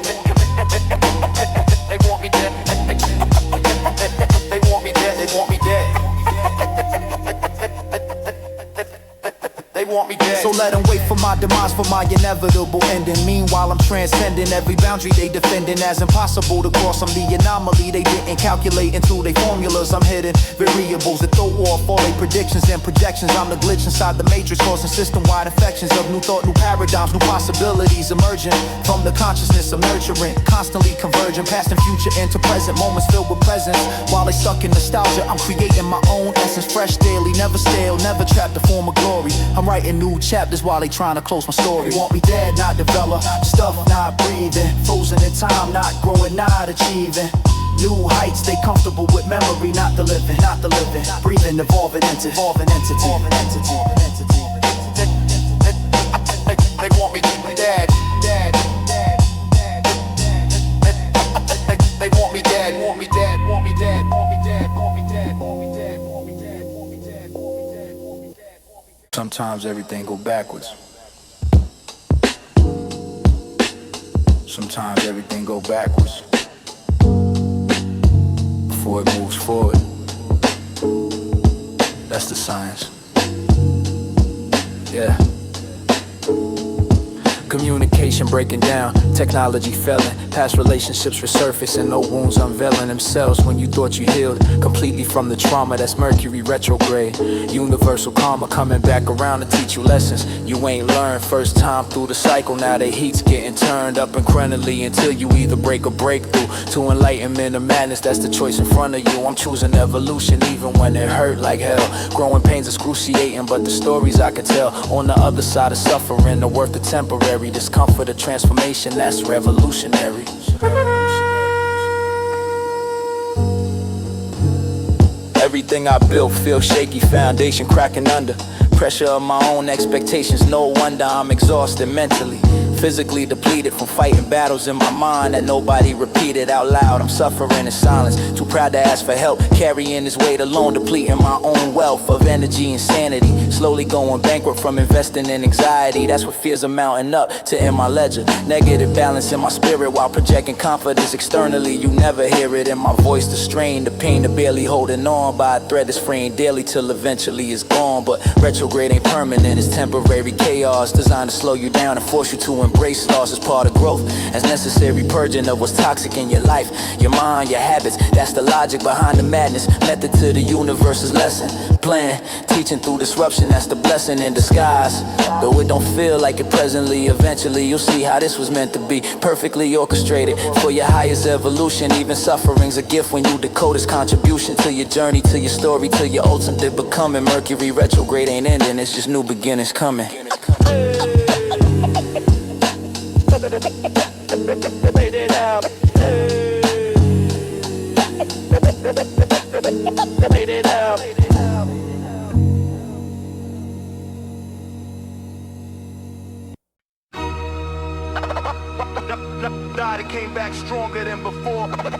[SPEAKER 2] they want me dead, they want me dead, they want me dead. They want me dead. So let them wait for my demise, for my inevitable ending. Meanwhile I'm transcending every boundary they defending as impossible to cross. I'm the anomaly they didn't calculate into their formulas. I'm hidden variables that throw off all their predictions and projections. I'm the glitch inside the matrix, causing system-wide infections of new thought, new paradigms, new possibilities emerging from the consciousness of nurturing, constantly converging past and future into present moments filled with presence. While they stuck in nostalgia, I'm creating my own essence, fresh daily, never stale, never trapped to form of glory. I'm writing new chapters while they trying to close my story. They want me dead, not developed, stuff not breathing, frozen in time, not growing, not achieving new heights. They comfortable with memory, not the living, breathing, evolving entity. They want me dead, dead. They want me dead, want me dead, want me dead, want me dead, want me dead, want me dead, want me dead, want me dead, want me dead, want me dead. Sometimes everything go backwards. Sometimes everything go backwards before it moves forward. That's the science. Yeah. Communication breaking down, technology failing, past relationships resurfacing, no wounds unveiling themselves when you thought you healed completely from the trauma. That's Mercury retrograde, universal karma coming back around to teach you lessons you ain't learned. First time through the cycle, now the heat's getting turned up incrementally until you either break or break through to enlightenment or madness. That's the choice in front of you. I'm choosing evolution even when it hurt like hell. Growing pains excruciating, but the stories I could tell on the other side of suffering are worth the temporary discomfort of transformation. That's revolutionary. Everything I built feels shaky, foundation cracking under pressure of my own expectations. No wonder I'm exhausted mentally, physically depleted from fighting battles in my mind that nobody repeated out loud. I'm suffering in silence, too proud to ask for help, carrying this weight alone, depleting my own wealth of energy and sanity, slowly going bankrupt from investing in anxiety. That's what fears are mounting up to in my ledger. Negative balance in my spirit while projecting confidence externally. You never hear it in my voice, the strain, the pain of barely holding on by a thread that's fraying daily till eventually it's gone. But retrograde ain't permanent, it's temporary chaos designed to slow you down and force you to embrace loss as part of growth, as necessary purging of what's toxic in your life, your mind, your habits. That's the logic behind the madness, method to the universe's lesson plan, teaching through disruption. That's the blessing in disguise, though it don't feel like it presently. Eventually you'll see how this was meant to be, perfectly orchestrated for your highest evolution. Even suffering's a gift when you decode its contribution to your journey, to your story, to your ultimate becoming. Mercury retrograde ain't ending, it's just new beginnings coming. Made it out. Made it out.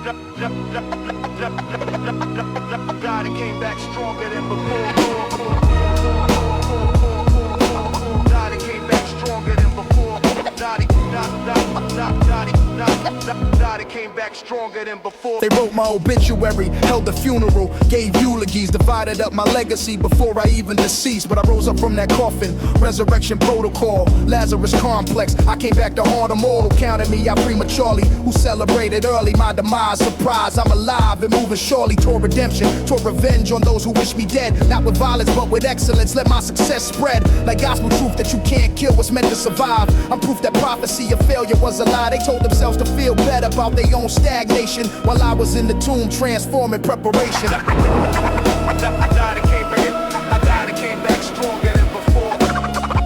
[SPEAKER 7] God, it came back stronger than before. God, it came back stronger than before. God, it came back stronger than before.
[SPEAKER 8] They wrote my obituary, held a funeral, gave eulogies, divided up my legacy before I even deceased. But I rose up from that coffin, resurrection protocol, Lazarus complex. I came back to haunt them all who counted me out prematurely, who celebrated early my demise. Surprise, I'm alive and moving surely toward redemption, toward revenge on those who wish me dead. Not with violence, but with excellence. Let my success spread like gospel truth that you can't kill what's meant to survive. I'm proof that prophecy of failure was a lie. They told themselves to feel better about their own stagnation while I was in the tomb transforming preparation.
[SPEAKER 7] I died and came back stronger than before.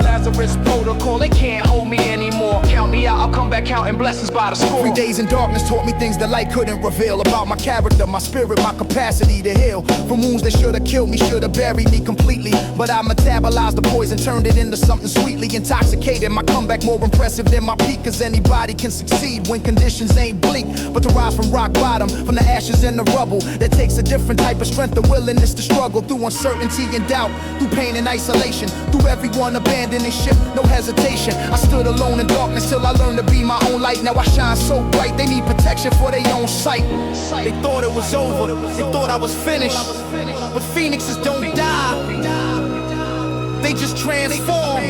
[SPEAKER 10] Lazarus protocol, they can't hold me anymore. Count me out, I'll come back counting blessings by the score.
[SPEAKER 8] 3 days in darkness taught me things the light couldn't reveal. About my character, my spirit, my capacity to heal. From wounds that should have killed me, should have buried me completely. But I metabolized the poison, turned it into something sweetly intoxicated. My comeback more impressive than my peak, cause anybody can succeed when conditions ain't bleak. But to rise from rock bottom, from the ashes and the rubble, that takes a different type of strength, the willingness to struggle through uncertainty and doubt, through pain and isolation, through everyone abandoning ship, no hesitation. I stood alone in darkness till I learned to be my own light. Now I shine so bright, they need protection for their own sight. They thought it was over, they thought I was finished, but phoenixes don't die, they just transform.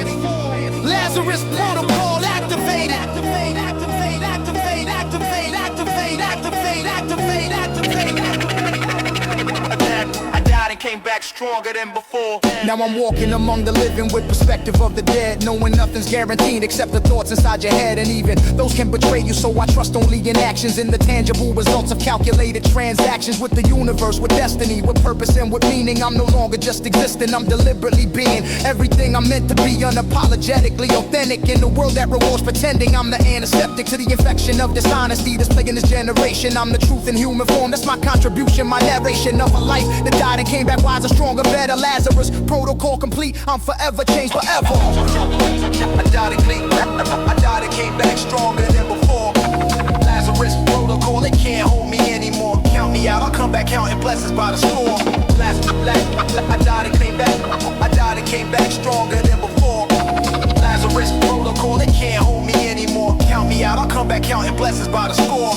[SPEAKER 8] Lazarus protocol activated. Activate, activate, activate, activate, activate, activate, activate, activate, activate.
[SPEAKER 7] I died and came back stronger than before.
[SPEAKER 8] Now I'm walking among the living with perspective of the dead, knowing nothing's guaranteed except the thoughts inside your head. And even those can betray you, so I trust only in actions, in the tangible results of calculated transactions with the universe, with destiny, with purpose and with meaning. I'm no longer just existing, I'm deliberately being everything I'm meant to be, unapologetically authentic in a world that rewards pretending. I'm the antiseptic to the infection of dishonesty that's plaguing this generation. I'm the truth in human form, that's my contribution, my narration of a life that died and came back wiser, stronger, better. Lazarus protocol complete, I'm forever changed, forever.
[SPEAKER 7] I died and came back stronger than before. Lazarus protocol, they can't hold me anymore. Count me out, I'll come back counting blessings by the score. I died and came back stronger than before. Lazarus protocol, they can't hold me anymore. Count me out, I'll come back counting blessings by the score.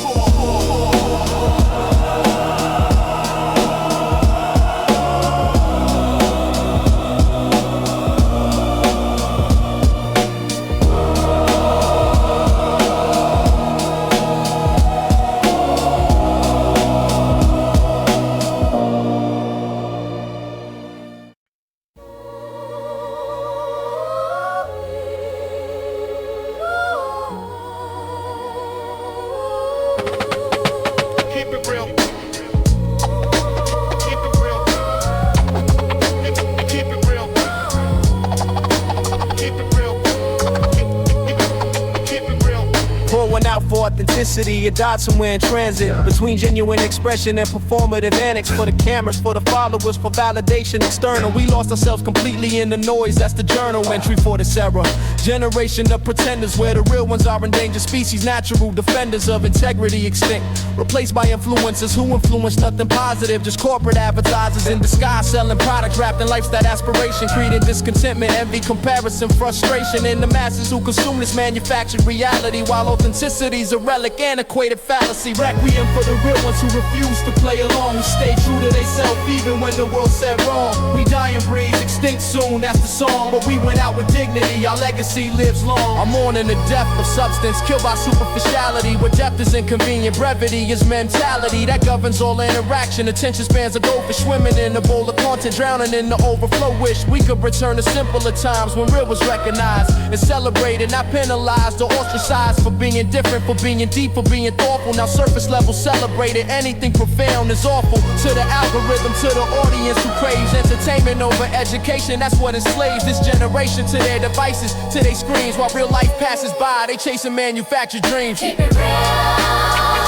[SPEAKER 10] Authenticity, it died somewhere in transit between genuine expression and performative annex. For the cameras, for the followers, for validation external. We lost ourselves completely in the noise, that's the journal entry for this era. Generation of pretenders where the real ones are endangered species, natural defenders of integrity extinct, replaced by influencers who influence nothing positive, just corporate advertisers in disguise selling products wrapped in lifestyle aspiration, creating discontentment, envy, comparison, frustration in the masses who consume this manufactured reality, while authenticity's a relic, antiquated fallacy. Requiem for the real ones who refuse to play along, who stay true to themselves even when the world said wrong. We die and breathe, extinct soon, that's the song, but we went out with dignity, our legacy lives long. I'm mourning the death of substance, killed by superficiality, where depth is inconvenient, brevity is mentality that governs all interaction. Attention spans of goldfish swimming in a bowl of content, drowning in the overflow. Wish we could return to simpler times when real was recognized and celebrated, not penalized or ostracized for being different, for being deep, for being thoughtful. Now surface level celebrated, anything profound is awful. To the algorithm, to the audience who craves entertainment over education, that's what enslaves this generation to their devices, to their screens, while real life passes by. They chasing manufactured dreams.
[SPEAKER 5] Keep it real.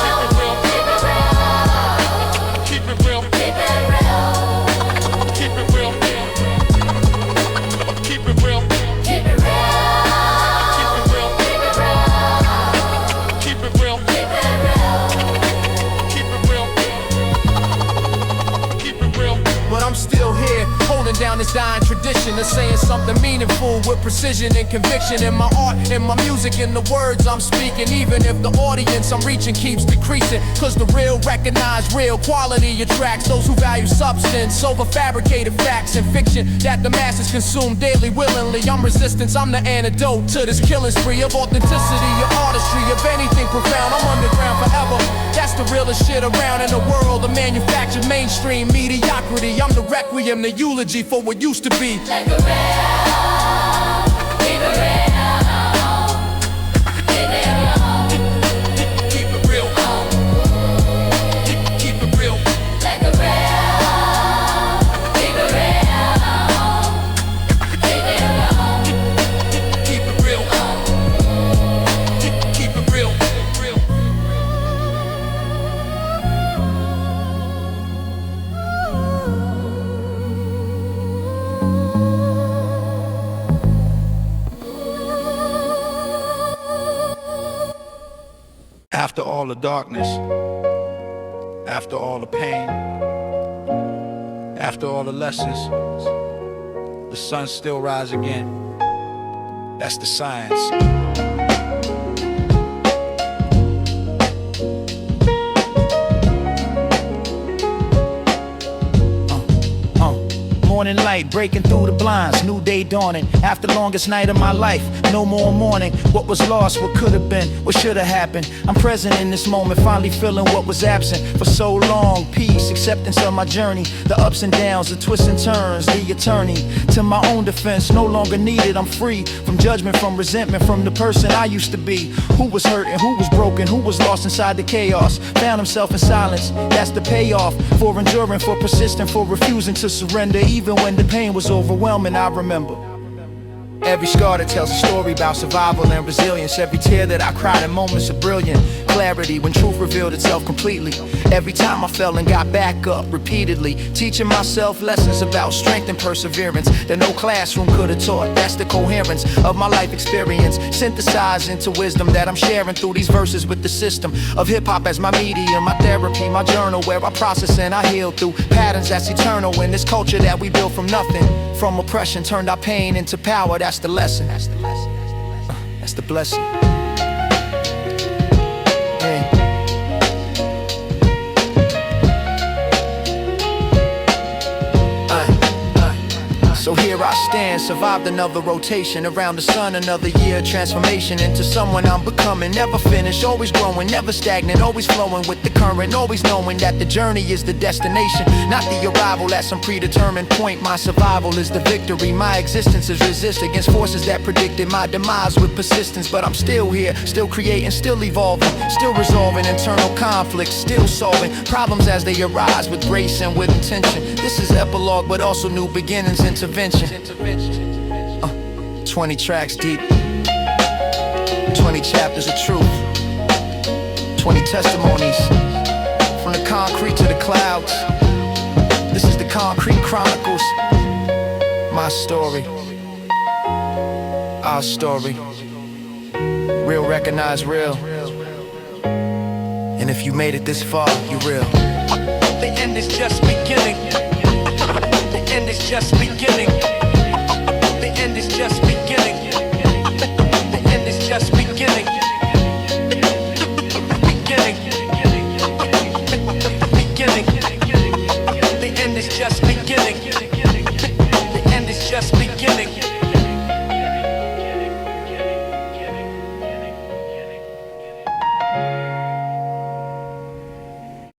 [SPEAKER 5] Keep it real. Keep it real. Keep it real. Keep it real. Keep it real. Keep it real. Keep it real. Keep it real. Keep it real. Keep it
[SPEAKER 8] this dying tradition of saying something meaningful with precision and conviction. In my art, in my music, in the words I'm speaking. Even if the audience I'm reaching keeps decreasing. Cause the real recognize real quality attracts those who value substance over fabricated facts and fiction that the masses consume daily willingly. I'm resistance, I'm the antidote to this killing spree of authenticity, of artistry, of anything profound. I'm underground forever. That's the realest shit around in the world of manufactured mainstream mediocrity. I'm the requiem, the eulogy for what used to be.
[SPEAKER 5] Like a real, keep it real.
[SPEAKER 2] After all the darkness, after all the pain, after all the lessons, the sun still rises again. That's the science. Morning light breaking through the blinds, new day dawning. After longest night of my life, no more mourning. What was lost, what could have been, what should have happened. I'm present in this moment, finally feeling what was absent for so long. Peace, acceptance of my journey, the ups and downs, the twists and turns. The attorney to my own defense, no longer needed. I'm free from judgment, from resentment, from the person I used to be. Who was hurting, who was broken, who was lost inside the chaos. Found himself in silence, that's the payoff. For enduring, for persisting, for refusing to surrender. Even when the pain was overwhelming, I remember every scar that tells a story about survival and resilience. Every tear that I cried in moments of brilliant clarity when truth revealed itself completely. Every time I fell and got back up repeatedly, teaching myself lessons about strength and perseverance that no classroom could have taught. That's the coherence of my life experience, synthesized into wisdom that I'm sharing through these verses with the system of hip-hop as my medium, my therapy, my journal where I process and I heal through patterns that's eternal in this culture that we built from nothing. From oppression, turned our pain into power. That's the lesson. That's the lesson. That's the blessing. Yeah. So here I stand, survived another rotation around the sun, another year of transformation into someone I'm becoming. Never finished, always growing, never stagnant, always flowing with the current, always knowing that the journey is the destination, not the arrival at some predetermined point. My survival is the victory, my existence is resist against forces that predicted my demise with persistence. But I'm still here, still creating, still evolving, still resolving internal conflicts, still solving problems as they arise with grace and with intention. This is epilogue, but also new beginnings, intervention. 20 tracks deep, 20 chapters of truth, 20 testimonies, from the concrete to the clouds. This is the Concrete Chronicles. My story, our story. Real recognize real. And if you made it this far, you real.
[SPEAKER 8] The end is just beginning. The end is just beginning. The end is just beginning. The end is just beginning. Beginning. Beginning. The end is just beginning. The end is just beginning.